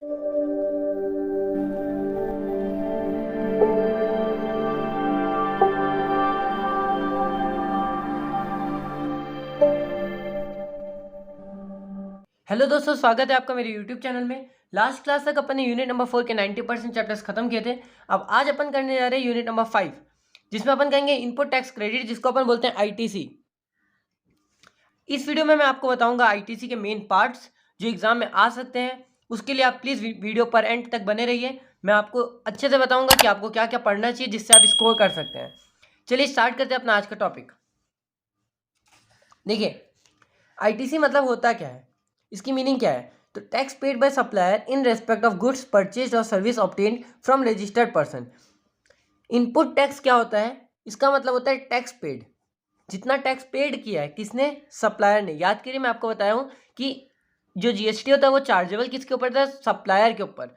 Hello दोस्तों, स्वागत है आपका मेरे यूट्यूब चैनल में। लास्ट क्लास तक अपन ने यूनिट नंबर 4 के 90% चैप्टर्स खत्म किए थे। अब आज अपन करने जा रहे हैं यूनिट नंबर 5, जिसमें अपन कहेंगे इनपुट टैक्स क्रेडिट, जिसको अपन बोलते हैं आईटीसी। इस वीडियो में मैं आपको बताऊंगा आईटीसी के मेन पार्ट्स जो एग्जाम में आ सकते हैं। उसके लिए आप प्लीज़ वीडियो पर एंड तक बने रहिए। मैं आपको अच्छे से बताऊंगा कि आपको क्या क्या पढ़ना चाहिए जिससे आप स्कोर कर सकते हैं। चलिए स्टार्ट करते हैं अपना आज का टॉपिक। देखिए, आईटीसी मतलब होता क्या है, इसकी मीनिंग क्या है। तो tax paid by supplier in respect of goods purchase और service obtained from registered person. Input tax क्या होता है, इसका मतलब होता है टैक्स पेड। जितना टैक्स पेड किया है किसने, सप्लायर ने। याद करिए, मैं आपको बताया हूँ कि जो जीएसटी होता है वो चार्जेबल किसके ऊपर था, सप्लायर के ऊपर।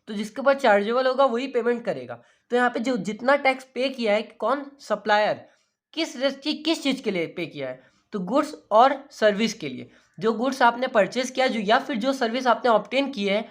तो जिसके ऊपर चार्जेबल होगा वही पेमेंट करेगा। तो यहाँ पे जो जितना टैक्स पे किया है, कौन, सप्लायर, किस चीज़ के लिए पे किया है, तो गुड्स और सर्विस के लिए। जो गुड्स आपने परचेज किया, जो या फिर जो सर्विस आपने ऑब्टेन की है,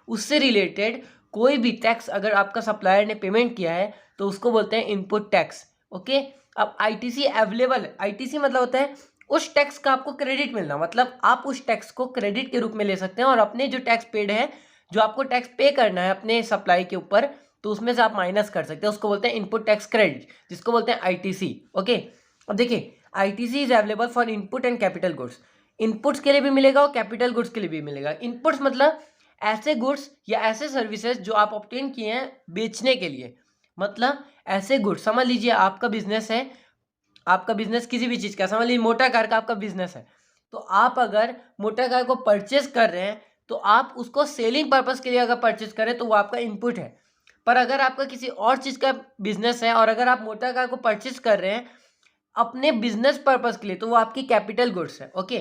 उससे रिलेटेड कोई भी टैक्स अगर आपका सप्लायर ने पेमेंट किया है तो उसको बोलते हैं इनपुट टैक्स। ओके, अब आईटीसी अवेलेबल है। आईटीसी मतलब होता है उस टैक्स का आपको क्रेडिट मिलना, मतलब आप उस टैक्स को क्रेडिट के रूप में ले सकते हैं और अपने जो टैक्स पेड है, जो आपको टैक्स पे करना है अपने सप्लाई के ऊपर, तो उसमें से आप माइनस कर सकते हैं। उसको बोलते हैं इनपुट टैक्स क्रेडिट, जिसको बोलते हैं आईटीसी। ओके, अब देखिए, ITC is available for input and capital goods. Inputs के लिए भी मिलेगा और कैपिटल गुड्स के लिए भी मिलेगा। इनपुट्स मतलब ऐसे गुड्स या ऐसे सर्विसेज जो आप ऑब्टेन किए हैं बेचने के लिए। मतलब ऐसे गुड्स, समझ लीजिए आपका बिजनेस है, आपका बिजनेस किसी भी चीज़ का, समझ लीजिए मोटर कार का आपका बिजनेस है, तो आप अगर मोटर कार को परचेज कर रहे हैं तो आप उसको सेलिंग पर्पस के लिए अगर परचेज करें तो वो आपका इनपुट है। पर अगर आपका किसी और चीज़ का बिजनेस है और अगर आप मोटर कार को परचेज कर रहे हैं अपने बिजनेस पर्पस के लिए, तो वो आपकी कैपिटल गुड्स है। ओके,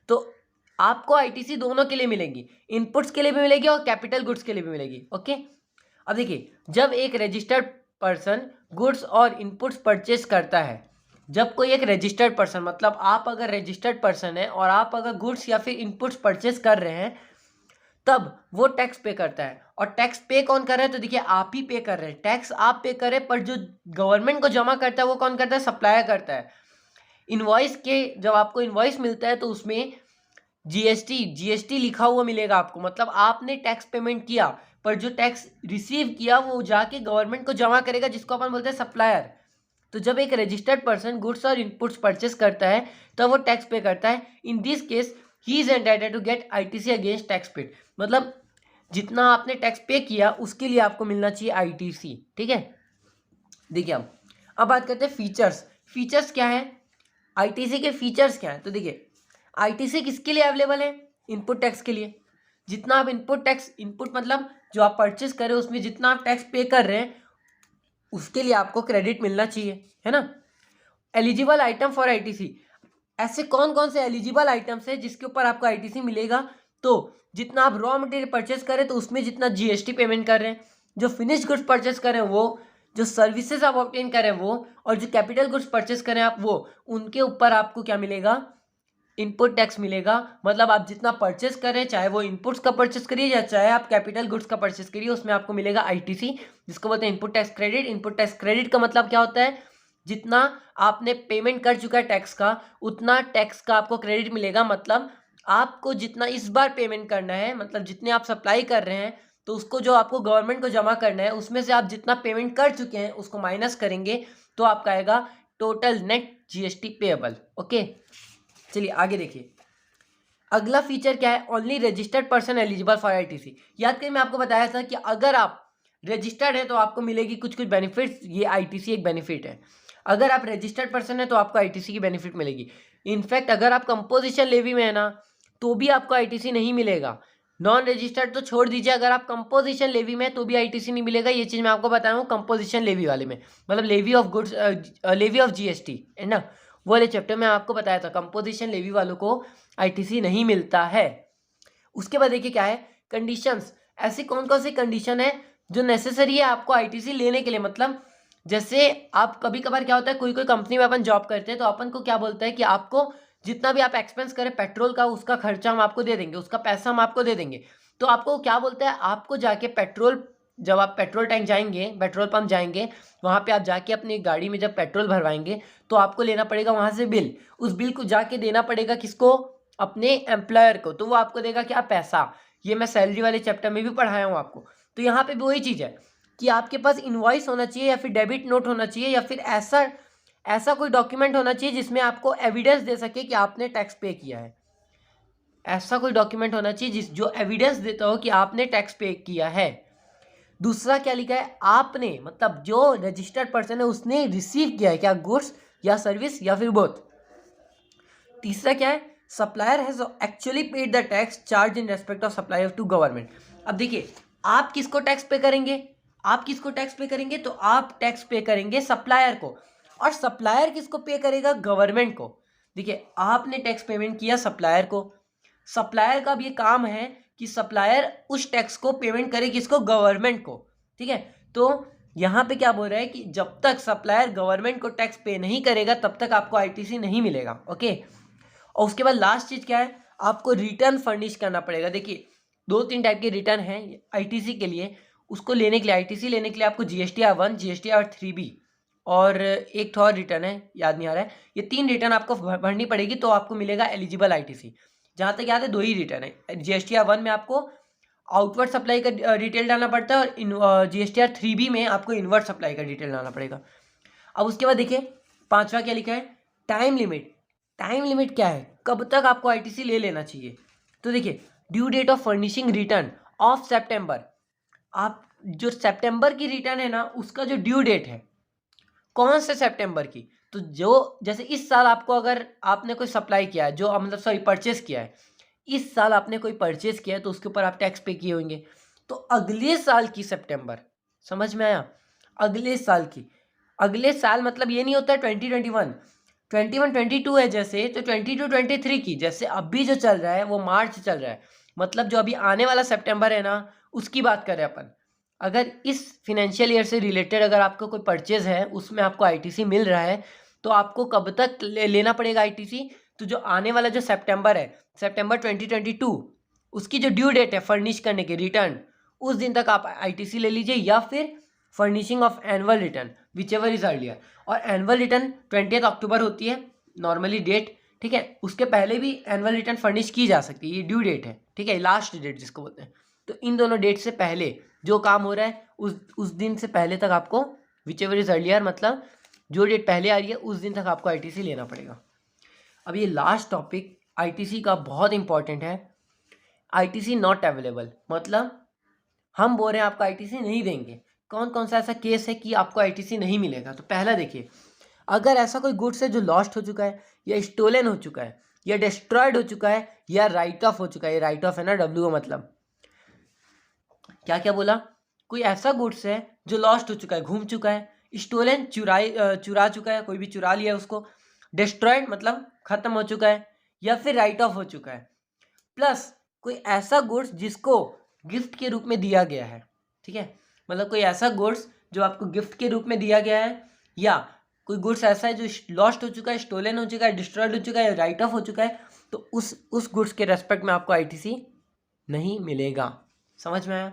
तो आपको आईटीसी दोनों के लिए मिलेंगी, इनपुट्स के लिए भी मिलेगी और कैपिटल गुड्स के लिए भी मिलेगी। ओके, अब देखिए, जब एक रजिस्टर्ड पर्सन गुड्स और इनपुट्स परचेज करता है, जब कोई एक रजिस्टर्ड पर्सन, मतलब आप अगर रजिस्टर्ड पर्सन है और आप अगर गुड्स या फिर इनपुट्स परचेज कर रहे हैं, तब वो टैक्स पे करता है। और टैक्स पे कौन कर रहा है, तो देखिए आप ही पे कर रहे हैं। टैक्स आप पे करें, पर जो गवर्नमेंट को जमा करता है वो कौन करता है, सप्लायर करता है। इनवॉइस के, जब आपको इनवॉइस मिलता है तो उसमें जीएसटी लिखा हुआ मिलेगा आपको, मतलब आपने टैक्स पेमेंट किया, पर जो टैक्स रिसीव किया वो जाके गवर्नमेंट को जमा करेगा, जिसको अपन बोलते हैं सप्लायर। तो जब एक रजिस्टर्ड पर्सन गुड्स और इनपुट्स परचेस करता है तब वो टैक्स पे करता है। In this case he is entitled to get ITC against tax paid. मतलब जितना आपने टैक्स पे किया उसके लिए आपको मिलना चाहिए आईटीसी। ठीक है, देखिए अब बात करते हैं फीचर्स। फीचर्स क्या है, आईटीसी के फीचर्स क्या है। तो देखिए, आईटीसी किसके लिए अवेलेबल है, इनपुट टैक्स के लिए। जितना आप इनपुट टैक्स, इनपुट मतलब जो आप परचेस कर रहे हो उसमें जितना आप टैक्स पे कर रहे हैं उसके लिए आपको क्रेडिट मिलना चाहिए, है ना। एलिजिबल आइटम फॉर आईटीसी, ऐसे कौन कौन से एलिजिबल आइटम्स है जिसके ऊपर आपको आईटीसी मिलेगा। तो जितना आप रॉ मटेरियल परचेस करें तो उसमें जितना जीएसटी पेमेंट कर रहे हैं, जो फिनिश गुड्स परचेस करें वो, जो सर्विसेज आप ऑब्टेन करें वो, और जो कैपिटल गुड्स परचेस करें आप वो, उनके ऊपर आपको क्या मिलेगा, इनपुट टैक्स मिलेगा। मतलब आप जितना परचेस करें, चाहे वो इनपुट्स का परचेस करिए या चाहे आप कैपिटल गुड्स का परचेस करिए, उसमें आपको मिलेगा आईटीसी, जिसको बोलते हैं input tax credit. Input tax credit का मतलब क्या होता है, जितना आपने पेमेंट कर चुका है टैक्स का, उतना टैक्स का आपको क्रेडिट मिलेगा। मतलब आपको जितना इस बार पेमेंट करना है, मतलब जितने आप सप्लाई कर रहे हैं, तो उसको जो आपको गवर्नमेंट को जमा करना है उसमें से आप जितना पेमेंट कर चुके हैं उसको माइनस करेंगे, तो आपका आएगा total net GST payable. Okay, चलिए आगे देखिए। अगला फीचर क्या है, only registered person eligible for ITC. याद करिए, मैं आपको बताया था कि अगर आप रजिस्टर्ड है तो आपको मिलेगी कुछ कुछ बेनिफिट्स। ये आईटीसी एक बेनिफिट है। अगर आप रजिस्टर्ड पर्सन है तो आपको आईटीसी की बेनिफिट मिलेगी। इनफैक्ट अगर आप कंपोजिशन लेवी में है ना, तो भी आपको आईटीसी नहीं मिलेगा। नॉन रजिस्टर्ड तो छोड़ दीजिए, अगर आप कंपोजिशन लेवी में तो भी आईटीसी नहीं मिलेगा। ये चीज़ मैं आपको बताया हूँ कंपोजिशन लेवी वाले में, मतलब levy of goods, levy of GST, है ना, वो वाले चैप्टर में आपको बताया था कंपोजिशन लेवी वालों को आईटीसी नहीं मिलता है। उसके बाद देखिए क्या है, कंडीशंस। ऐसी कौन कौन सी कंडीशन है जो नेसेसरी है आपको आईटीसी लेने के लिए। मतलब जैसे आप कभी कभार क्या होता है, कोई कोई कंपनी में अपन जॉब करते हैं तो अपन को क्या बोलता है कि आपको जितना भी आप एक्सपेंस करें पेट्रोल का, उसका खर्चा हम आपको दे देंगे, उसका पैसा हम आपको दे देंगे। तो आपको क्या बोलता है, आपको जाके जब आप पेट्रोल टैंक जाएंगे, पेट्रोल पंप जाएंगे, वहाँ पे आप जाके अपनी गाड़ी में जब पेट्रोल भरवाएंगे तो आपको लेना पड़ेगा वहाँ से बिल। उस बिल को जाके देना पड़ेगा किसको, अपने एम्प्लॉयर को। तो वो आपको देगा क्या, पैसा। ये मैं सैलरी वाले चैप्टर में भी पढ़ाया हूँ आपको। तो यहाँ पे भी वही चीज़ है कि आपके पास इनवॉइस होना चाहिए या फिर डेबिट नोट होना चाहिए या फिर ऐसा कोई डॉक्यूमेंट होना चाहिए जिसमें आपको एविडेंस दे सके कि आपने टैक्स पे किया है। ऐसा कोई डॉक्यूमेंट होना चाहिए जो एविडेंस देता हो कि आपने टैक्स पे किया है। दूसरा क्या लिखा है, आपने मतलब जो रजिस्टर्ड पर्सन है उसने रिसीव किया है क्या, गुड्स या सर्विस या फिर बोथ। तीसरा क्या है, supplier has actually paid the tax charge in respect of supplier to government. अब देखिए, आप किसको टैक्स पे करेंगे, तो आप टैक्स पे करेंगे सप्लायर को, और सप्लायर किसको पे करेगा, गवर्नमेंट को। देखिए, आपने टैक्स पेमेंट किया सप्लायर को, सप्लायर का भी ये काम है कि सप्लायर उस टैक्स को पेमेंट करे किसको, गवर्नमेंट को। ठीक है, तो यहाँ पे क्या बोल रहा है कि जब तक सप्लायर गवर्नमेंट को टैक्स पे नहीं करेगा तब तक आपको आईटीसी नहीं मिलेगा। ओके, और उसके बाद लास्ट चीज़ क्या है, आपको रिटर्न फर्निश करना पड़ेगा। देखिए, 2-3 टाइप के रिटर्न हैं आईटीसी के लिए। उसको लेने के लिए, आईटीसी लेने के लिए आपको GSTR 1, GSTR 3B और एक तो और रिटर्न है, याद नहीं आ रहा है। ये 3 रिटर्न आपको भरनी पड़ेगी तो आपको मिलेगा एलिजिबल आईटीसी। जहाँ तक याद है 2 ही रिटर्न है। GSTR 1 में आपको आउटवर्ड सप्लाई का डिटेल डालना पड़ता है और GSTR 3B में आपको इनवर्ड सप्लाई का डिटेल डालना पड़ेगा। अब उसके बाद देखिए, 5वां क्या लिखा है, टाइम लिमिट। टाइम लिमिट क्या है, कब तक आपको आईटीसी ले लेना चाहिए। तो देखिए, due date of furnishing return of September. आप जो सितंबर की रिटर्न है ना, उसका जो ड्यू डेट है, कौन से सितंबर की, तो जो जैसे इस साल आपको अगर आपने कोई सप्लाई किया है, जो मतलब सॉरी परचेस किया है, इस साल आपने कोई परचेस किया है तो उसके ऊपर आप टैक्स पे किए होंगे। तो अगले साल की सितंबर, समझ में आया, अगले साल की, अगले साल मतलब ये नहीं होता है 2021, 21-22 है जैसे, तो 22-23 की, जैसे अभी जो चल रहा है वो मार्च चल रहा है, मतलब जो अभी आने वाला सितंबर है ना, उसकी बात कर रहे हैं अपन। अगर इस फिनेंशियल ईयर से रिलेटेड अगर आपका कोई परचेज है उसमें आपको आईटीसी मिल रहा है तो आपको कब तक लेना पड़ेगा आईटीसी। तो जो आने वाला जो सितंबर है, सितंबर 2022, उसकी जो ड्यू डेट है फर्निश करने की रिटर्न, उस दिन तक आप आईटीसी ले लीजिए, या फिर furnishing of annual return which ever is earlier. और एनुअल रिटर्न 20 अक्टूबर होती है नॉर्मली डेट। ठीक है, उसके पहले भी एनुअल रिटर्न फर्निश की जा सकती है, ये ड्यू डेट है। ठीक है, लास्ट डेट जिसको बोलते हैं। तो इन दोनों डेट से पहले जो काम हो रहा है उस दिन से पहले तक आपको विच एवर इज अर्लियर, मतलब जो डेट पहले आ रही है उस दिन तक आपको आईटीसी लेना पड़ेगा। अब ये लास्ट टॉपिक आईटीसी का बहुत इंपॉर्टेंट है, आईटीसी नॉट अवेलेबल, मतलब हम बोल रहे हैं आपको आईटीसी नहीं देंगे। कौन कौन सा ऐसा केस है कि आपको आईटीसी नहीं मिलेगा। तो पहला देखिए, अगर ऐसा कोई गुड्स है जो लॉस्ट हो चुका है या स्टोलन हो चुका है या डिस्ट्रॉयड हो चुका है या राइट ऑफ हो चुका है, राइट ऑफ है ना, डब्ल्यू मतलब क्या क्या बोला, कोई ऐसा गुड्स है जो लॉस्ट हो चुका है, घूम चुका है, स्टोलन चुरा चुका है, कोई भी चुरा लिया उसको, डिस्ट्रॉयड मतलब खत्म हो चुका है, या फिर राइट ऑफ हो चुका है, प्लस कोई ऐसा गुड्स जिसको गिफ्ट के रूप में दिया गया है। ठीक है, मतलब कोई ऐसा गुड्स जो आपको गिफ्ट के रूप में दिया गया है, या कोई गुड्स ऐसा है जो लॉस्ट हो चुका है, स्टोलन हो चुका है, डिस्ट्रॉयड हो चुका है, राइट ऑफ हो चुका है, तो उस गुड्स के रेस्पेक्ट में आपको आईटीसी नहीं मिलेगा। समझ में आया।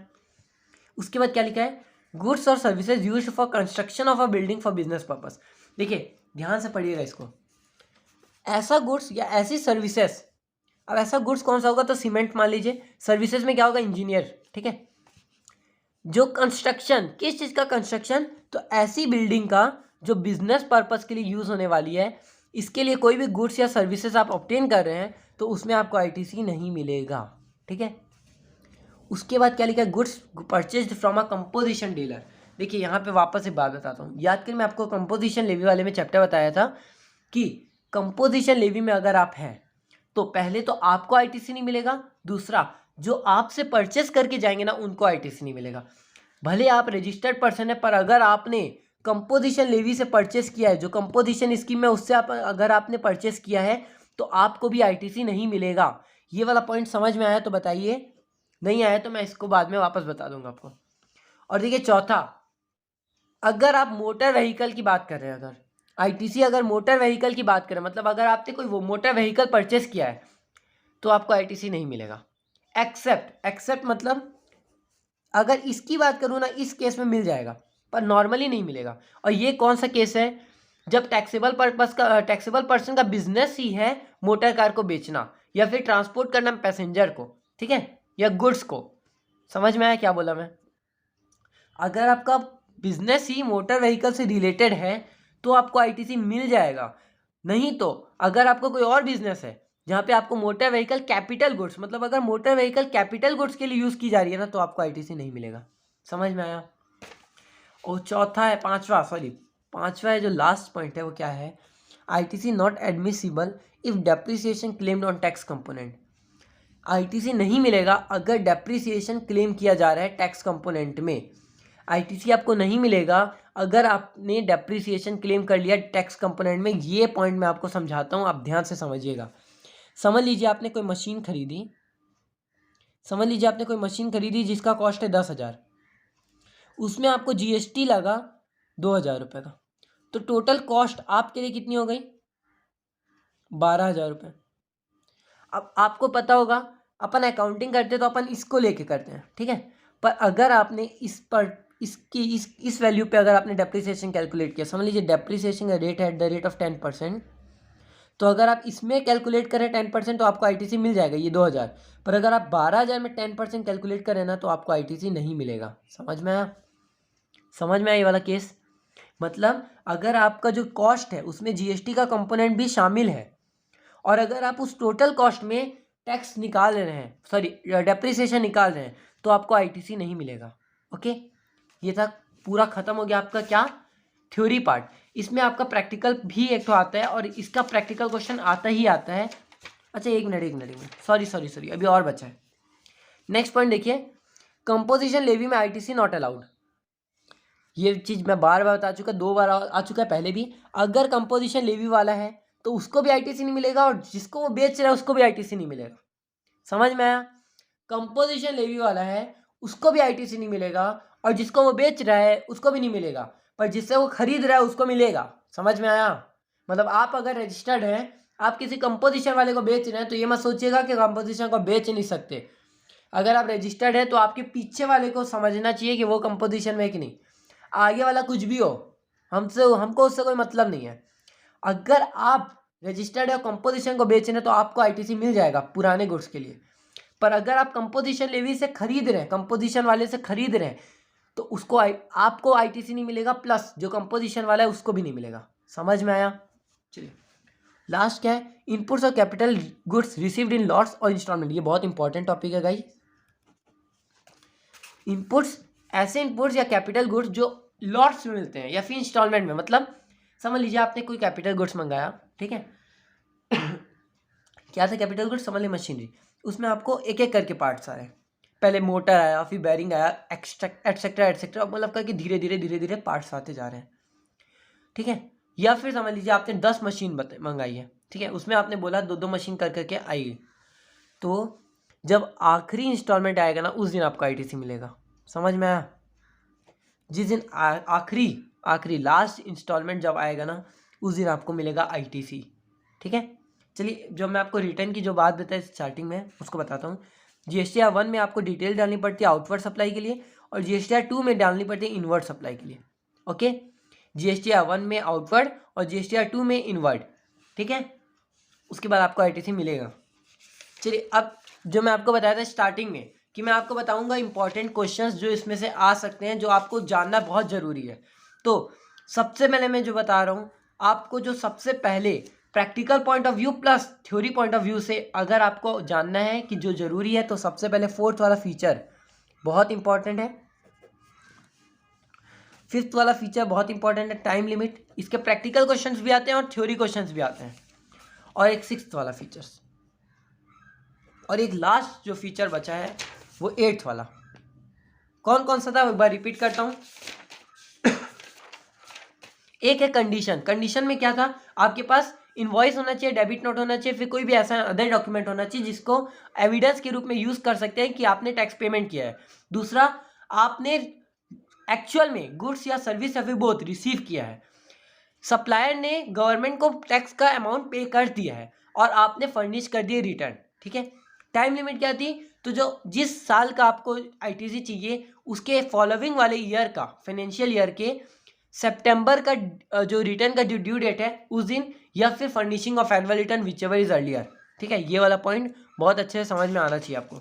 उसके बाद क्या लिखा है, गुड्स और services used for construction of a building for business purpose. देखिए ध्यान से पढ़िएगा इसको, ऐसा गुड्स या ऐसी सर्विसेज। अब ऐसा गुड्स कौन सा होगा, तो सीमेंट मान लीजिए, सर्विसेज में क्या होगा, इंजीनियर। ठीक है, जो कंस्ट्रक्शन, किस चीज़ का कंस्ट्रक्शन, तो ऐसी बिल्डिंग का जो बिजनेस पर्पस के लिए यूज़ होने वाली है, इसके लिए कोई भी गुड्स या सर्विसेज आप ऑब्टेन कर रहे हैं तो उसमें आपको आईटीसी नहीं मिलेगा। ठीक है, उसके बाद क्या लिखा है, goods purchased from a composition dealer. देखिए यहाँ पे वापस एक बात बताता हूँ, याद करें मैं आपको कंपोजिशन लेवी वाले में चैप्टर बताया था कि कंपोजिशन लेवी में अगर आप हैं तो पहले तो आपको आईटीसी नहीं मिलेगा, दूसरा जो आपसे परचेस करके जाएंगे ना उनको आईटीसी नहीं मिलेगा। भले आप रजिस्टर्ड पर्सन है, पर अगर आपने कंपोजिशन लेवी से परचेस किया है, जो कंपोजिशन स्कीम में उससे आप अगर आपने परचेस किया है तो आपको भी आईटीसी नहीं मिलेगा। ये वाला पॉइंट समझ में आया तो बताइए, नहीं आया तो मैं इसको बाद में वापस बता दूंगा आपको। और देखिए चौथा, अगर आप मोटर व्हीकल की बात कर रहे हैं, अगर आईटीसी अगर मोटर व्हीकल की बात करें, मतलब अगर आपने कोई वो मोटर व्हीकल परचेस किया है तो आपको आईटीसी नहीं मिलेगा। एक्सेप्ट मतलब अगर इसकी बात करूँ ना, इस केस में मिल जाएगा, पर नॉर्मली नहीं मिलेगा। और ये कौन सा केस है? जब टैक्सेबल पर्सन का बिजनेस ही है मोटर कार को बेचना या फिर ट्रांसपोर्ट करना पैसेंजर को, ठीक है, या गुड्स को। समझ में आया क्या बोला मैं? अगर आपका बिजनेस ही मोटर व्हीकल से रिलेटेड है तो आपको आईटीसी मिल जाएगा। नहीं तो अगर आपको कोई और बिजनेस है जहाँ पे आपको मोटर व्हीकल कैपिटल गुड्स, मतलब अगर मोटर व्हीकल कैपिटल गुड्स के लिए यूज़ की जा रही है ना, तो आपको आईटीसी नहीं मिलेगा। समझ में आया? और पांचवा है जो लास्ट पॉइंट है, वो क्या है? ITC not admissible if depreciation claimed on tax component. ITC नहीं मिलेगा अगर डेप्रिसिएशन क्लेम किया जा रहा है टैक्स कंपोनेंट में। आईटीसी आपको नहीं मिलेगा अगर आपने डेप्रिसिएशन क्लेम कर लिया टैक्स कंपोनेंट में। ये पॉइंट मैं आपको समझाता हूँ, आप ध्यान से समझिएगा। समझ लीजिए आपने कोई मशीन खरीदी जिसका कॉस्ट है 10,000, उसमें आपको जीएसटी लगा 2,000 रुपये का, तो टोटल कॉस्ट आपके लिए कितनी हो गई? 12,000 रुपये। अब आपको पता होगा अपन अकाउंटिंग करते तो अपन इसको लेके करते हैं, ठीक है, पर अगर आपने इस वैल्यू पे अगर आपने डेप्रिसिएशन कैलकुलेट किया, समझ लीजिए डेप्रिसिएशन का रेट है एट द रेट ऑफ 10%, तो अगर आप इसमें कैलकुलेट करें 10% तो आपको आईटीसी मिल जाएगा, ये 2,000। पर अगर आप 12,000 में 10% कैलकुलेट करें ना, तो आपको आईटीसी नहीं मिलेगा। समझ में आया ये वाला केस? मतलब अगर आपका जो कॉस्ट है उसमें जीएसटी का कंपोनेंट भी शामिल है, और अगर आप उस टोटल कॉस्ट में टैक्स निकाल रहे हैं, डेप्रिसिएशन निकाल रहे हैं, तो आपको आईटीसी नहीं मिलेगा। ओके, ये था, पूरा खत्म हो गया आपका क्या? Theory part. इसमें आपका प्रैक्टिकल भी एक तो आता है, और इसका प्रैक्टिकल क्वेश्चन आता है। अच्छा एक मिनट, सॉरी, अभी और बचा है। नेक्स्ट पॉइंट देखिए, कंपोजिशन लेवी में आईटीसी नॉट अलाउड। ये चीज़ मैं बार बार बता चुका, 2 बार आ चुका है पहले भी। अगर कंपोजिशन लेवी वाला है तो उसको भी आईटीसी नहीं मिलेगा, और जिसको वो बेच रहा है उसको भी आईटीसी नहीं मिलेगा। समझ में आया? कंपोजिशन लेवी वाला है उसको भी आईटीसी नहीं मिलेगा, और जिसको वो बेच रहा है उसको भी नहीं मिलेगा, पर जिससे वो खरीद रहा है उसको मिलेगा। समझ में आया? मतलब आप अगर रजिस्टर्ड हैं, आप किसी कंपोजिशन वाले को बेच रहे हैं, तो ये मत सोचिएगा कि कंपोजिशन को बेच नहीं सकते। अगर आप रजिस्टर्ड है तो आपके पीछे वाले को समझना चाहिए कि वो कंपोजिशन में कि नहीं। आगे वाला कुछ भी हो, हमको उससे कोई मतलब नहीं है। अगर आप रजिस्टर्ड है कंपोजिशन को बेच रहे हैं तो आपको आईटीसी मिल जाएगा पुराने गुड्स के लिए। पर अगर आप कंपोजिशन लेवी से खरीद रहे हैं, कंपोजिशन वाले से खरीद रहे हैं, तो उसको आपको आईटीसी नहीं मिलेगा, प्लस जो कंपोजिशन वाला है उसको भी नहीं मिलेगा। समझ में आया? चलिए लास्ट क्या है? इनपुट्स और capital goods received in lots और इंस्टॉलमेंट। ये बहुत इंपॉर्टेंट टॉपिक है गाइस। इनपुट्स, ऐसे इनपुट्स या कैपिटल गुड्स जो लॉट्स में मिलते हैं या फिर इंस्टॉलमेंट में। मतलब समझ लीजिए आपने कोई कैपिटल गुड्स मंगाया, ठीक है क्या था कैपिटल गुड्स? समझ लीजिए मशीनरी, उसमें आपको एक एक करके पार्ट्स आ रहे हैं। पहले मोटर आया, फिर बैरिंग आया, एटसेट्रा, मतलब करके धीरे धीरे पार्ट्स आते जा रहे हैं, ठीक है। या फिर समझ लीजिए आपने 10 मशीन मंगाई है, ठीक है, उसमें आपने बोला 2-2 मशीन कर करके आएगी, तो जब आखिरी इंस्टॉलमेंट आएगा ना, उस दिन आपको आईटीसी मिलेगा। समझ में आया? जिस दिन आखिरी लास्ट इंस्टॉलमेंट जब आएगा ना, उस दिन आपको मिलेगा आईटीसी, ठीक है। चलिए, जो मैं आपको रिटर्न की जो बात बताई स्टार्टिंग में, उसको बताता हूँ। जीएसटीआर 1 में आपको डिटेल डालनी पड़ती है आउटवर्ड सप्लाई के लिए, और जीएसटीआर 2 में डालनी पड़ती है इनवर्ड सप्लाई के लिए। ओके, जीएसटीआर 1 में आउटवर्ड और जीएसटीआर 2 में इनवर्ड, ठीक है। उसके बाद आपको आईटीसी मिलेगा। चलिए, अब जो मैं आपको बताया था स्टार्टिंग में कि मैं आपको बताऊंगा इंपॉर्टेंट क्वेश्चंस जो इसमें से आ सकते हैं, जो आपको जानना बहुत ज़रूरी है। तो सबसे पहले मैं जो बता रहा हूँ आपको, जो सबसे पहले practical point of view plus theory point of view से अगर आपको जानना है कि जो ज़रूरी है, तो सबसे पहले 4th वाला फीचर बहुत इंपॉर्टेंट है। 5th वाला फीचर बहुत इंपॉर्टेंट है, टाइम लिमिट। इसके प्रैक्टिकल क्वेश्चंस भी आते हैं और थ्योरी क्वेश्चंस भी आते हैं। और एक 6th वाला फीचर्स, और एक लास्ट जो फीचर बचा है वो 8th वाला। कौन कौन सा था, एक बार रिपीट करता हूँ। एक है कंडीशन। कंडीशन में क्या था, आपके पास इनवॉइस होना चाहिए, डेबिट नोट होना चाहिए, फिर कोई भी ऐसा अदर डॉक्यूमेंट होना चाहिए जिसको एविडेंस के रूप में यूज कर सकते हैं कि आपने टैक्स पेमेंट किया है। दूसरा, आपने एक्चुअल में गुड्स या सर्विस या फिर बोथ रिसीव किया है, सप्लायर ने गवर्नमेंट को टैक्स का अमाउंट पे कर दिया है और आपने फर्निश कर दिए रिटर्न, ठीक है। टाइम लिमिट क्या थी, तो जो जिस साल का आपको आईटीसी चाहिए उसके फॉलोइंग वाले ईयर का, फाइनेंशियल ईयर के सितंबर का जो रिटर्न का जो ड्यू डेट है उस दिन, या फिर furnishing of annual return which ever is earlier. ठीक है, ये वाला पॉइंट बहुत अच्छे से समझ में आना चाहिए आपको।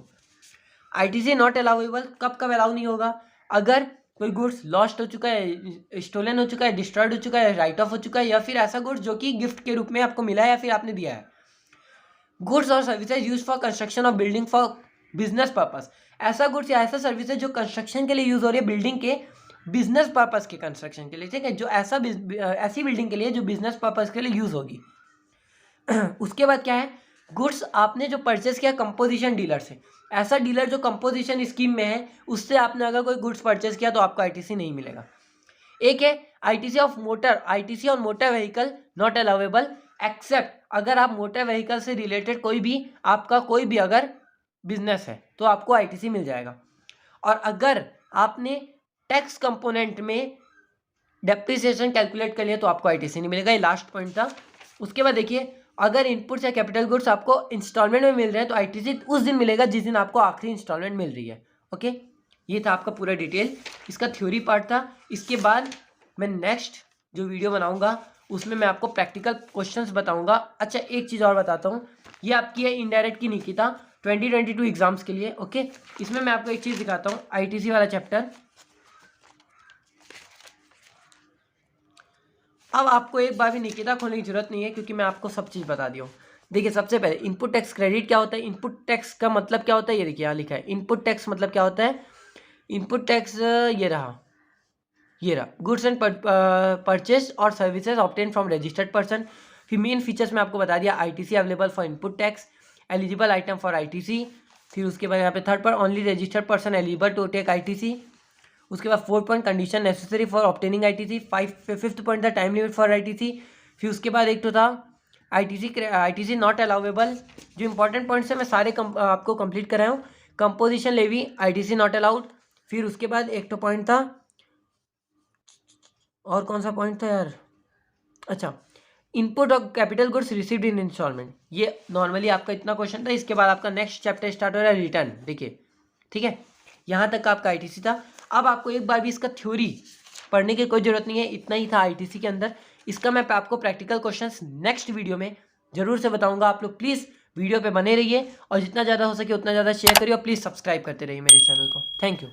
आईटीसी नॉट अलाउेबल कब कब अलाउ नहीं होगा, अगर कोई गुड्स लॉस्ट हो चुका है, स्टोलन हो चुका है, डिस्ट्रॉयड हो चुका है, राइट ऑफ हो चुका है, या फिर ऐसा गुड्स जो कि गिफ्ट के रूप में आपको मिला है या फिर आपने दिया है। गुड्स और services use for construction of building for business purpose, ऐसा गुड्स या ऐसा सर्विसेज जो कंस्ट्रक्शन के लिए यूज हो रही है, बिल्डिंग के बिजनेस पर्पस के कंस्ट्रक्शन के लिए। ठीक है, जो ऐसी बिल्डिंग के लिए जो बिजनेस पर्पस के लिए यूज होगी। उसके बाद क्या है, गुड्स आपने जो परचेस किया कंपोजिशन डीलर से, ऐसा डीलर जो कंपोजिशन स्कीम में है उससे आपने अगर कोई गुड्स परचेस किया तो आपको आईटीसी नहीं मिलेगा। एक है ITC of motor, ITC on motor vehicle not allowable except, अगर आप मोटर व्हीकल से रिलेटेड कोई भी आपका कोई भी अगर बिजनेस है तो आपको आईटीसी मिल जाएगा। और अगर आपने टैक्स कंपोनेंट में डेप्रिसिएशन कैलकुलेट कर लिया तो आपको आईटीसी नहीं मिलेगा। ये लास्ट पॉइंट था। उसके बाद देखिए, अगर इनपुट्स या कैपिटल गुड्स आपको इंस्टॉलमेंट में मिल रहे हैं तो आईटीसी उस दिन मिलेगा जिस दिन आपको आखिरी इंस्टॉलमेंट मिल रही है। ओके, ये था आपका पूरा डिटेल, इसका थ्योरी पार्ट था। इसके बाद मैं नेक्स्ट जो वीडियो बनाऊंगा उसमें मैं आपको प्रैक्टिकल क्वेश्चंस बताऊंगा। अच्छा, एक चीज़ और बताता हूँ, ये आपकी है इनडायरेक्ट की निकिता 2022 एग्जाम्स के लिए। ओके, इसमें मैं आपको एक चीज़ दिखाता हूँ, आईटीसी वाला चैप्टर। अब आपको एक बार भी निकिता खोलने की जरूरत नहीं है क्योंकि मैं आपको सब चीज़ बता दी हूँ। देखिए, सबसे पहले इनपुट टैक्स क्रेडिट क्या होता है, इनपुट टैक्स का मतलब क्या होता है, ये देखिए यहाँ लिखा है। इनपुट टैक्स मतलब क्या होता है, इनपुट टैक्स ये रहा गुड्स एंड परचेज और services obtain from registered person. फिर मेन फीचर्स में आपको बता दिया, ITC available for input tax, eligible item for ITC. फिर उसके बाद यहाँ पे थर्ड पर only registered person eligible to take ITC. उसके बाद 4 point condition necessary for obtaining ITC. 5th point था टाइम लिमिट फॉर आईटीसी। फिर उसके बाद एक तो था आईटीसी नॉट अलाउेबल। जो इंपॉर्टेंट पॉइंट्स है मैं सारे आपको कंप्लीट कराया हूँ। Composition levy ITC not allowed. फिर उसके बाद एक तो पॉइंट था, और कौन सा पॉइंट था यार, अच्छा, input of capital goods received in instalment. ये नॉर्मली आपका इतना क्वेश्चन था। इसके बाद आपका नेक्स्ट चैप्टर स्टार्ट हो रहा है रिटर्न। देखिए, ठीक है, यहाँ तक आपका आईटीसी था। अब आपको एक बार भी इसका थ्योरी पढ़ने की कोई जरूरत नहीं है, इतना ही था आईटीसी के अंदर। इसका मैं आपको प्रैक्टिकल क्वेश्चंस नेक्स्ट वीडियो में जरूर से बताऊंगा। आप लोग प्लीज़ वीडियो पे बने रहिए और जितना ज़्यादा हो सके उतना ज़्यादा शेयर करिए और प्लीज़ सब्सक्राइब करते रहिए मेरे चैनल को। Thank you.